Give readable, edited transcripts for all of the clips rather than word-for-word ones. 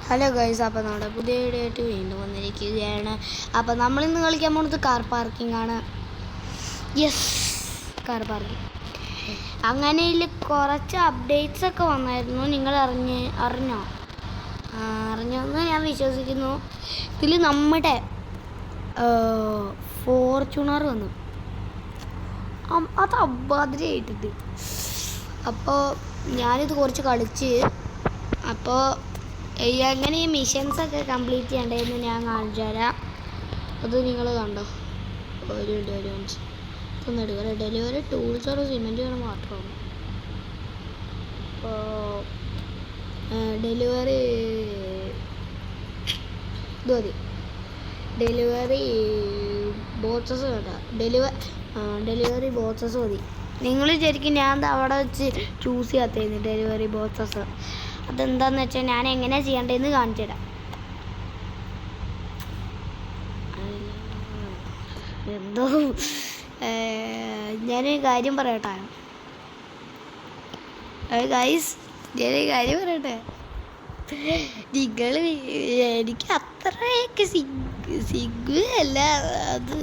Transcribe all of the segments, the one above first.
Hello guys, അപ്പോൾ നമ്മുടെ പുതിയ വീഡിയോ ആയിട്ട് വീണ്ടും വന്നിരിക്കുകയാണ്. അപ്പോൾ നമ്മളിന്ന് കളിക്കാൻ പോകുന്നത് കാർ പാർക്കിംഗ് ആണ്. Yes, car parking. അങ്ങനെ ഇതിൽ കുറച്ച് അപ്ഡേറ്റ്സ് ഒക്കെ വന്നായിരുന്നു. നിങ്ങൾ അറിഞ്ഞോന്ന് ഞാൻ വിശ്വസിക്കുന്നു. ഇതിൽ നമ്മുടെ ഫോർച്യൂണർ വന്നു. അത് അബാധിരമായിട്ടുണ്ട്. അപ്പോൾ ഞാനിത് കുറച്ച് കളിച്ച് അപ്പോൾ എങ്ങനെ ഈ മിഷൻസൊക്കെ കംപ്ലീറ്റ് ചെയ്യേണ്ടതെന്ന് ഞാൻ കാണിച്ചു തരാം. അത് നിങ്ങൾ കണ്ടോ. ഒരു മിനിറ്റ് ഒന്ന് എടുക്കുക. ഡെലിവറി ടൂൾസ് ഒരു സിമെൻറ്റ് വേണം മാത്രമാണ്. അപ്പോൾ ഡെലിവറി ഇത് മതി. ഡെലിവറി ബോക്സസ് വേണ്ട. ഡെലിവറി ബോക്സസ് മതി. നിങ്ങൾ ശരിക്കും ഞാൻ അവിടെ വെച്ച് ചൂസ് ചെയ്യാത്തത് ഡെലിവറി ബോക്സസ്. അതെന്താന്ന് വെച്ചാൽ ഞാൻ എങ്ങനെ ചെയ്യേണ്ടതെന്ന് കാണിച്ചു തരാം. എന്തോ ഞാനൊരു കാര്യം പറയട്ടെ ഗൈസ്, ഞാനൊരു കാര്യം പറയട്ടെ. നിങ്ങൾ എനിക്ക് അത്രയൊക്കെ സിഗ്ഗല്ല. അത്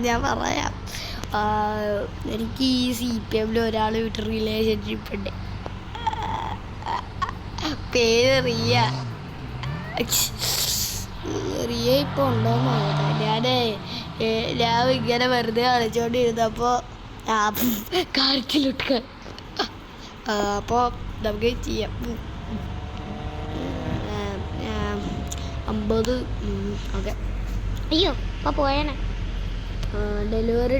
ഞാൻ പറയാം. എനിക്ക് ഈ CPM ഒരാൾ വിട്ട് റിലേഷൻഷിപ്പ് ഉണ്ട്. പേര് റിയ ഇപ്പോൾ ഉണ്ടോന്ന് നോക്കട്ടെ. ഞാൻ ഇങ്ങനെ വെറുതെ കളിച്ചോണ്ടിരുന്നപ്പോൾ കാർക്കിലിട്ട് അപ്പോൾ നമുക്ക് ചെയ്യാം. 50. ഓക്കെ. അയ്യോ അപ്പോൾ പോയേനെ. ഡെലിവറി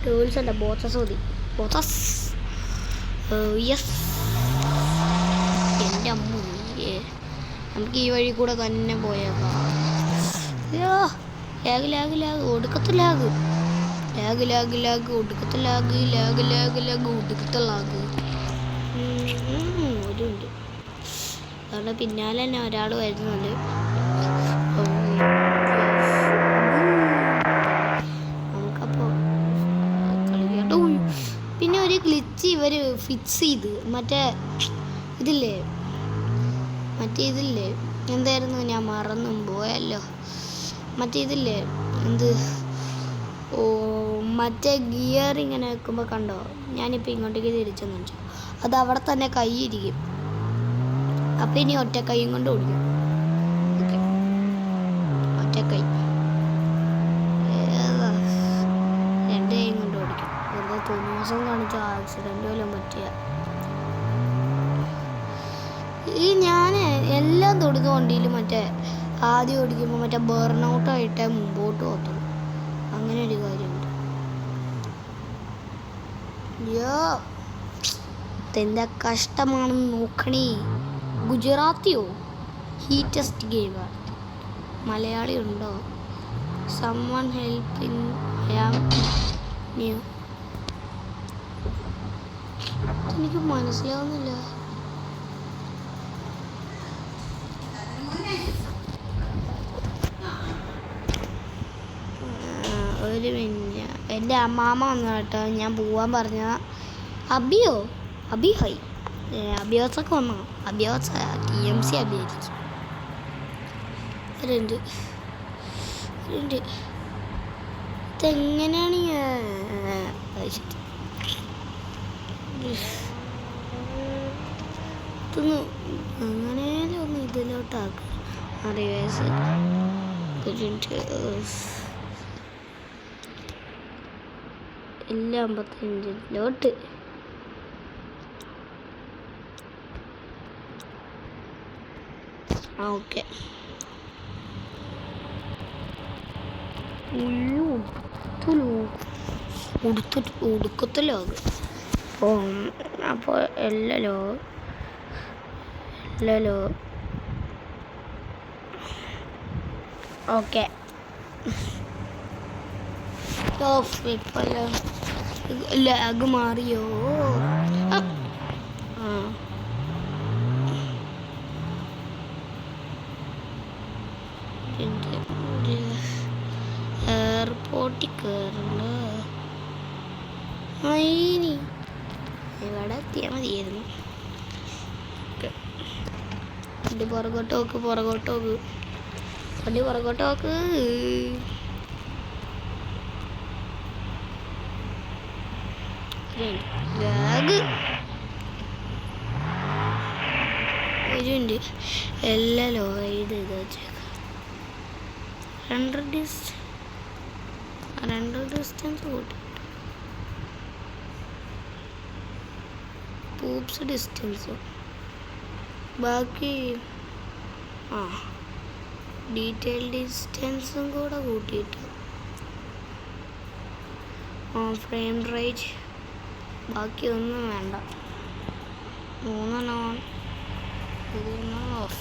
ടൂൾസ് അല്ല, ബോക്സസ് മതി. ബോക്സസ്. യെസ്. എൻ്റെ അമ്മ, നമുക്ക് ഈ വഴി കൂടെ തന്നെ പോയേക്കാം. അയ്യോ, ലാഗ് ഒടുക്കത്തെ ലാഗ് ഒടുക്കത്തെ ഒരു ഉണ്ട്. അതുകൊണ്ട് പിന്നാലെ തന്നെ ഒരാൾ വരുന്നുണ്ട്. നമുക്കപ്പോൾ കളിക്കട്ടോ. പിന്നെ ഒരു ഗ്ലിച്ച് ഇവർ ഫിക്സ് ചെയ്ത് മറ്റേ ഇതില്ലേ എന്തായിരുന്നു, ഞാൻ മറന്നും പോയല്ലോ. മറ്റേ ഇതില്ലേ മറ്റേ ഗിയർ ഇങ്ങനെ വെക്കുമ്പോൾ കണ്ടോ, ഞാനിപ്പോൾ ഇങ്ങോട്ടേക്ക് തിരിച്ചെന്ന് വെച്ചാൽ അത് അവിടെ തന്നെ കൈ ഇരിക്കും. അപ്പം ഇനി ഒറ്റ കൈയും കൊണ്ട് ഓടിക്കും. ഓക്കെ, ഒറ്റ കൈ, രണ്ട് കൈയും കൊണ്ട് ഓടിക്കും. വെറുതെ തോന്നിയാസം കാണിച്ച ആക്സിഡൻറ്റ് വല്ലതും പറ്റിയ ഈ ഞാൻ എല്ലാം തൊടുന്ന വണ്ടിയിലും മറ്റേ ആദ്യം ഓടിക്കുമ്പോൾ മറ്റേ ബേൺ ഔട്ടായിട്ടേ മുമ്പോട്ട് പോകത്തുള്ളൂ. അങ്ങനെ ഒരു കാര്യമുണ്ട്. ഇതെന്താ കഷ്ടമാണെന്ന് നോക്കണേ. ഗുജറാത്തിയോ ഹീറ്റസ്റ്റ് ഗെയിമർ. മലയാളി ഉണ്ടോ? Summon helping new. എനിക്ക് മനസ്സിലാവുന്നില്ല. ഒരു മിനിറ്റ്, എൻ്റെ അമ്മാമ്മ വന്നു കേട്ടോ. ഞാൻ പോവാൻ പറഞ്ഞ അബിഹായ് അഭിയോസൊക്കെ വന്നോ. അഭിയോസ TMC അഭിയായിരിക്കും. ഇതെങ്ങനെയാണ് ഇതൊന്ന് അങ്ങനെയാലും ഒന്ന് ഇതിലോട്ടാക്കും. അറിയാസ് എല്ലാം 55 ഓക്കെ. ഒടുക്കത്തല്ലോ അത്. അപ്പോൾ എല്ലോ ഓക്കെ. ഇപ്പോൾ ലാഗ് മാറിയോ? എയർപോർട്ടിൽ കയറണ്ട. ഇവിടെ എത്തിയാൽ മതിയായിരുന്നു. വണ്ടി പുറകോട്ട് നോക്ക് വണ്ടി പുറകോട്ട് നോക്ക്. വരുന്നുണ്ട് എല്ലാം ലോ ഇത് വെച്ചേക്കാം. രണ്ട് ഡിസ്റ്റൻസ് കൂട്ടി പൂപ്സ് ഡിസ്റ്റൻസ് ബാക്കി ഡീറ്റെയിൽ ഡിസ്റ്റൻസും കൂടെ കൂട്ടിയിട്ട് ഫ്രെയിം റേറ്റ് ബാക്കി ഒന്നും വേണ്ട. 3 ഓൺ ഓഫ്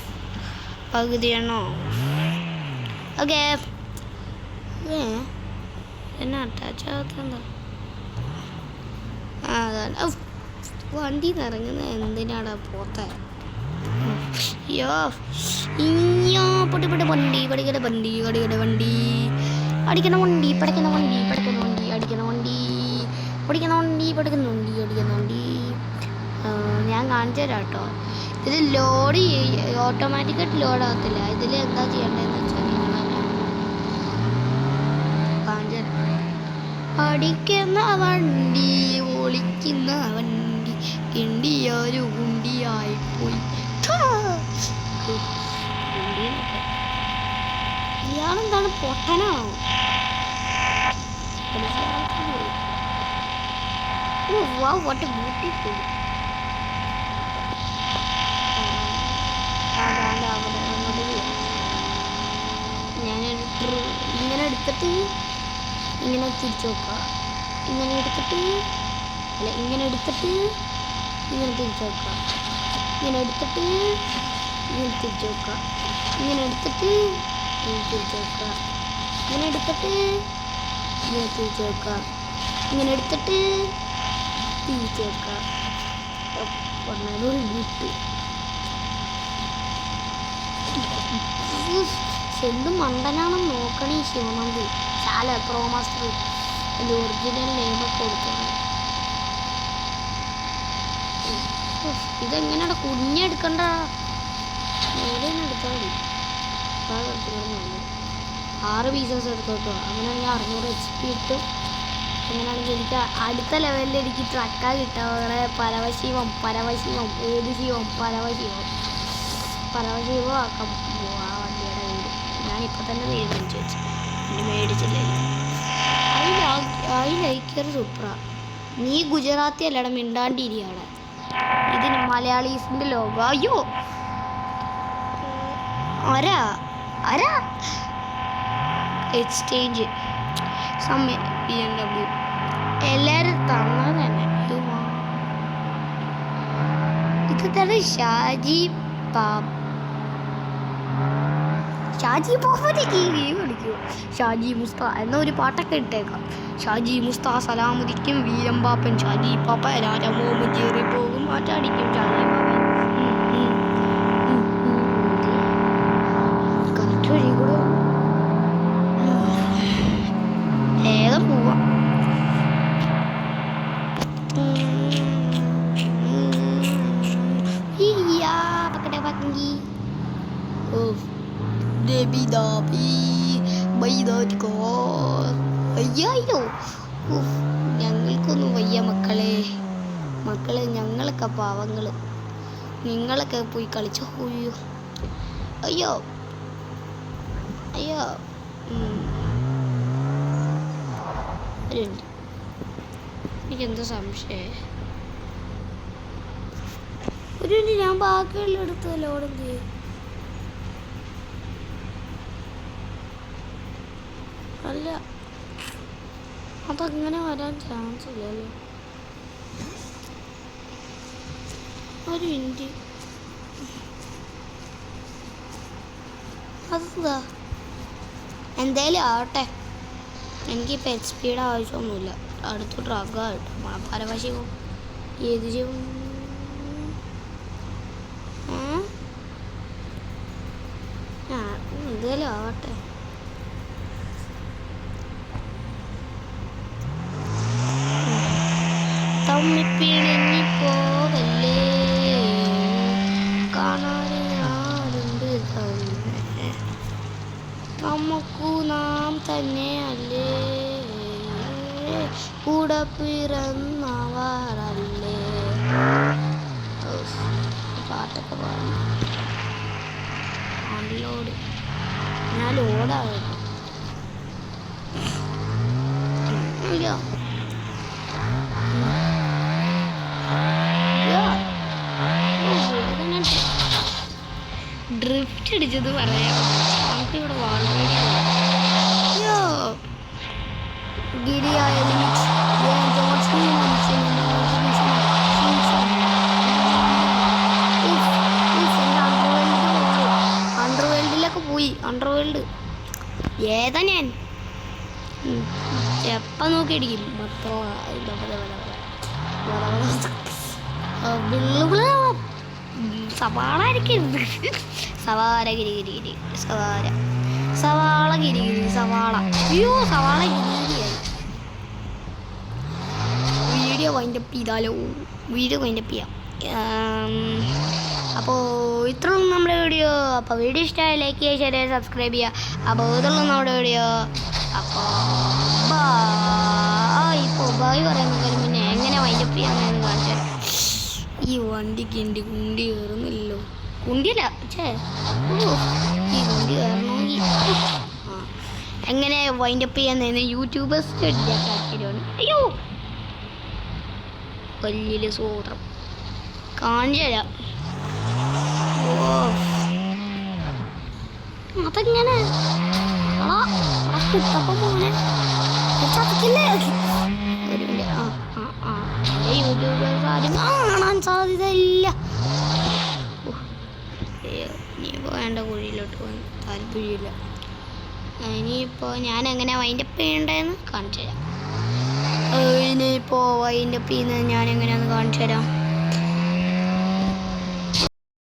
പകുതിയാണോ? ഓക്കെ എന്നെ അറ്റാച്ച് ആകത്തെന്താ? അതാണ് വണ്ടി നിറങ്ങുന്നത് എന്തിനാടാ പോത്തെ? പൊട്ടിപ്പൊട്ടി വണ്ടി പഠിക്കണ വണ്ടി അടിക്കണ വണ്ടി പഠിക്കുന്ന വണ്ടി. ഞാൻ കാണിച്ചു തരാം കേട്ടോ. ഇത് ലോഡ് ഓട്ടോമാറ്റിക്കായിട്ട് ലോഡാകത്തില്ല. ഇതിൽ എന്താ ചെയ്യേണ്ടതെന്ന് വെച്ചാൽ കാണിച്ചു തരാം. അടിക്കുന്ന വണ്ടി ഒളിക്കുന്ന വണ്ടി കിണ്ടിയൊരു കുണ്ടിയായിപ്പോയി. ഇയാളെന്താണ് പൊട്ടനാണോ? what a beautiful. ഞാൻ ഇങ്ങനെ എടുത്തിട്ട് ഇങ്ങനെ തിരിച്ചു നോക്കുക. ഇങ്ങനെ എടുത്തിട്ട് ഇങ്ങനെ തിരിച്ചു നോക്കുക. ഇങ്ങനെ എടുത്തിട്ട് ഇങ്ങനെ തിരിച്ചു നോക്കുക. ഇങ്ങനെ എടുത്തിട്ട് ഇങ്ങനെ തിരിച്ചു നോക്കുക. ഇങ്ങനെ എടുത്തിട്ട് ഇങ്ങനെ തിരിച്ചു നോക്കുക. ഇങ്ങനെ എടുത്തിട്ട് തിരിച്ചു വെക്കുക. പറഞ്ഞൊരു വിട്ട് എന്ത് മണ്ടനാണെന്ന് നോക്കണേ ശിവനന്ദി. ചാല പ്രോ മാസ്റ്റർ എൻ്റെ ഒറിജിനൽ നെയിമൊക്കെ കൊടുക്കണം. ഇതെങ്ങനെയാണ് കുഞ്ഞെടുക്കണ്ട? നേരെ എടുത്താൽ മതി. 6 പീസസ് എടുത്തോട്ടോ. അങ്ങനെയാണെങ്കിൽ 600 HP ഇട്ട്. അങ്ങനെയാണെങ്കിൽ എനിക്ക് അടുത്ത ലെവലിൽ എനിക്ക് ട്രക്കാ കിട്ടുക. അവിടെ പരമശിവം ഏത് ശിവം പരമശിവം ആക്കാൻ പോവാ വണ്ടിയുടെ വീട്. ഞാനിപ്പോൾ തന്നെ തീരുമാനിച്ചു വെച്ചു. ഇനി മേടിച്ചില്ലല്ലോ. ലൈക്കർ സൂപ്പറാ. നീ ഗുജറാത്തി അല്ലട മിണ്ടാണ്ടിരിയാണ്. ഇതിന് മലയാളീസിൻ്റെ ലോഗോ. അയ്യോ ആരാ എക്സ്ചേഞ്ച് സമയം BMW എല്ലാവരും തന്നത് തന്നെ. ഇത് തന്നെ ഷാജി പാപ്പയ്ക്ക് വിളിക്കൂ. ഷാജി മുസ്ത എന്നൊരു പാട്ടൊക്കെ ഇട്ടേക്കാം. ഷാജി മുസ്ത സലാമുദിക്കും വീരം പാപ്പൻ ഷാജി പാപ്പ രാജമോമൻ ചേറി പോകും മാറ്റാടിക്കും ഷാജി പാപ്പൻ. കറക്റ്റ് വഴി കൂടെ വേഗം പോവാം. അയ്യോ ഞങ്ങൾക്കൊന്നും വയ്യ മക്കളെ ഞങ്ങളൊക്കെ പാവങ്ങള്. നിങ്ങളൊക്കെ പോയി കളിച്ചോ. അയ്യോ എനിക്കെന്താ സംശയം? ഞാൻ ബാക്കിയുള്ള എടുത്ത് ലോഡ് എന്ത് ചെയ്യും? അല്ല അതങ്ങനെ വരാൻ ചാൻസ് ഇല്ലല്ലോ. ഒരു മിനിറ്റ്. അതെന്താ? എന്തായാലും ആവട്ടെ. എനിക്കിപ്പോൾ HP ആവശ്യമൊന്നുമില്ല. അടുത്ത ഡ്രഗായിട്ട് പരമശിവം ഏത് ശിവം? എന്തായാലും ആവട്ടെ. തമ്മിപ്പിണങ്ങി പോവല്ലേ കാണാതെ നമുക്കു നാം തന്നെ അല്ലേ കൂടെ പിറന്നവരല്ലേ. പാട്ടൊക്കെ പാടി ലോഡ് ഞാൻ ലോഡാകും. ഡ്രിഫ്റ്റ് അടിച്ചത് പറയാം. നമുക്കിവിടെ വാൾവേടി ഗിരിയായാലും അണ്ടർവേൾഡിലൊക്കെ പോയി. അണ്ടർവേൾഡ് ഏതാ ഞാൻ എപ്പം നോക്കി അടിക്കും. സവാള അരക്കരുത്. സവാള ഗിരിഗിരി സവാള സവാള ഗിരിഗിരി സവാള. അയ്യോ സവാള ഗിരിഗിരിയായി. വീഡിയോ വൈൻഡപ്പ് ചെയ്താലോ? വീഡിയോ വൈൻഡപ്പ് ചെയ്യാം. അപ്പോൾ ഇത്രയും നമ്മുടെ വീഡിയോ. അപ്പോൾ വീഡിയോ ഇഷ്ടമായി ലൈക്ക് ചെയ്യുക, ഷെയർ ചെയ്യുക, സബ്സ്ക്രൈബ് ചെയ്യുക. അപ്പോൾ ഇത്രയും നമ്മുടെ വീഡിയോ. അപ്പോൾ ഇപ്പോൾ ബായ് പറയുന്നതിന് മുന്നേ എങ്ങനെ വൈൻഡപ്പ് ചെയ്യാമെന്ന് കാണിച്ചാൽ ഈ വണ്ടിക്ക് എൻ്റെ കുണ്ടി കയറുന്നില്ലല്ലോ. കുണ്ടിയല്ല ചേ ഈ കുണ്ടി കയറണമെങ്കിൽ എങ്ങനെ വൈൻഡപ്പ് ചെയ്യാൻ യൂട്യൂബേഴ്സ് താല്പര്യമാണ്. അയ്യോ വലിയ സൂത്രം കാണിച്ചല്ല. ഓ അതെങ്ങനെ മോനെ യൂട്യൂബേഴ്സ് ആരും കാണാൻ സാധ്യതയില്ല. ഇനിയിപ്പോൾ വേണ്ട കുഴിയിലോട്ട് പോകാൻ താല്പര്യമില്ല. ഇനിയിപ്പോൾ ഞാൻ എങ്ങനെ വൈൻഡപ്പ് ചെയ്യേണ്ടതെന്ന് കാണിച്ചു തരാം. ഇനിയിപ്പോൾ വൈൻഡപ്പ് ചെയ്യുന്നത് ഞാൻ എങ്ങനെയാണെന്ന് കാണിച്ചു തരാം.